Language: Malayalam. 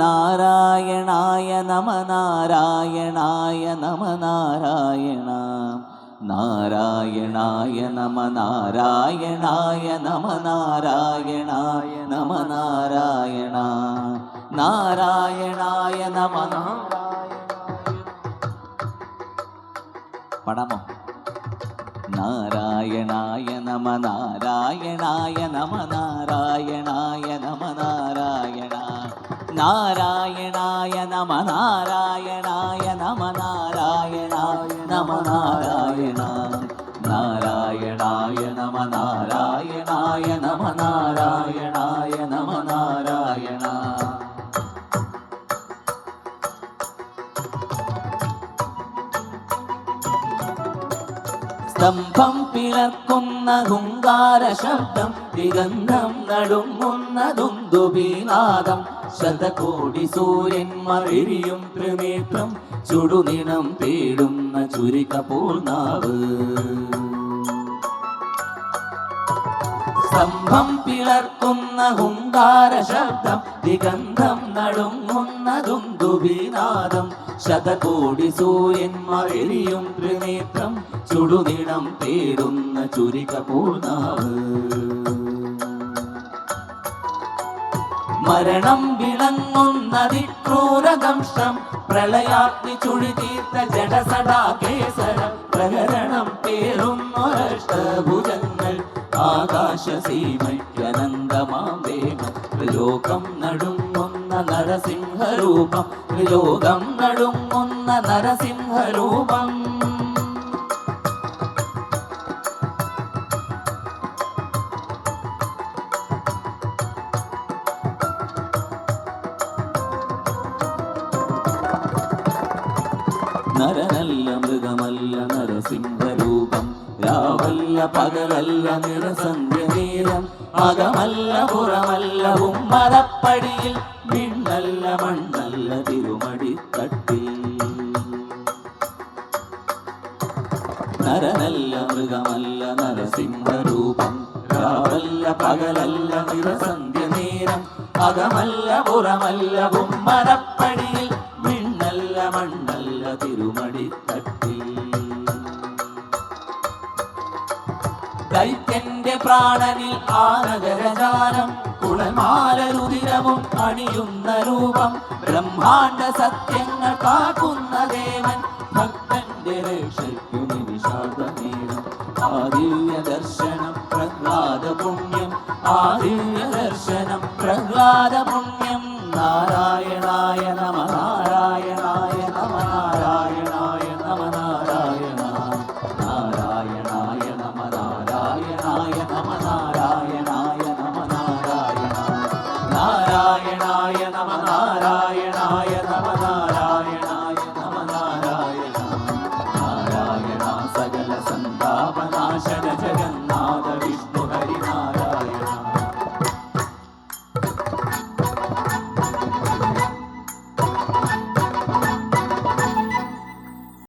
നാരായണായ നമ നാരായണായ നമ നാരായണ നാരായണായ നമ നാരായണായ നമ നാരായണായ നമ നാരായണ നാരായണായ നമ പടമോ നാരായണായ നമ നാരായണായ നമ നാരായണായ നമ നാരായണ നാരായണായ നമ നാരായണായ നമ നാരായണായ നമ നാരായണ നാരായണായ നമ നാരായണായ നമ നാരായണായ നമ നാരായണ സ്തംഭം പിളർക്കുന്ന ഹുങ്കാര ശബ്ദം ദിഗന്ധം നടുങ്ങുന്ന ദുന്ദുഭിനാദം ശതകോടി സൂര്യന്മാർ എരിയും ത്രിനേത്രം ചുടുനിണം തേടുന്ന ചുരികപൂർണാവ് സ്തംഭം പിളർക്കുന്ന ഹുങ്കാര ശബ്ദം ദിഗന്ധം നടുങ്ങുന്ന ദുന്ദുഭിനാദം ശതകോടി സൂര്യന്മാർ എരിയും ത്രിനേത്രം ചുടുനിണം തേടുന്ന ചുരികപൂർണാവ് മരണം വിളങ്ങുന്നതിക്രൂരദംശം പ്രളയാഗ്നി ചുഴി തീർത്ത ജഡസടാകേസര പ്രകരണം പേറുന്നൊരഷ്ടഭുജങ്ങൾ ആകാശസീമയ്ക്കനന്തമാം വേഗം ത്രിലോകം നടുങ്ങുന്ന നരസിംഹരൂപം ത്രിലോകം നടുങ്ങുന്ന നരസിംഹരൂപം നരനല്ല മൃഗമല്ല നരസിംഹരൂപം രാവല്ല പകലല്ല നിറസന്ധ്യനേരം അകമല്ല പുറമല്ല ഉമ്മറപ്പടിയിൽ വിണ്ണല്ല മണ്ണല്ല തിരുമടിത്തട്ടിൽ നരനല്ല മൃഗമല്ല നരസിംഹരൂപം രാവല്ല പകലല്ല നിറസന്ധ്യനേരം അകമല്ല പുറമല്ല ഉമ്മറപ്പടിയിൽ വിണ്ണല്ല മണ്ണല്ല തിരുമടിത്തട്ടിൽ ദൈത്യന്റെ പ്രാണനിൽ ആനഗരജാലം കുളമാലരുതിരവും അണിയുന്ന രൂപം ബ്രഹ്മാണ്ഡ സത്യങ്ങൾ കാക്കുന്ന ദേവൻ ഭക്തന്റെ രക്ഷയ്ക്കു നിമിഷാദനേരം ആദിവ്യ ദർശനം പ്രഹ്ലാദ പുണ്യം ആദിവ്യ ദർശനം പ്രഹ്ലാദ പുണ്യം നാരായണായ നമ നാരായണായ നമ നാരായണായ നമ നാരായണ നാരായണായ നമ നാരായണായ നമ നാരായണായ നമ നാരായണ നാരായണായ നമ നാരായണായ നമ നാരായണ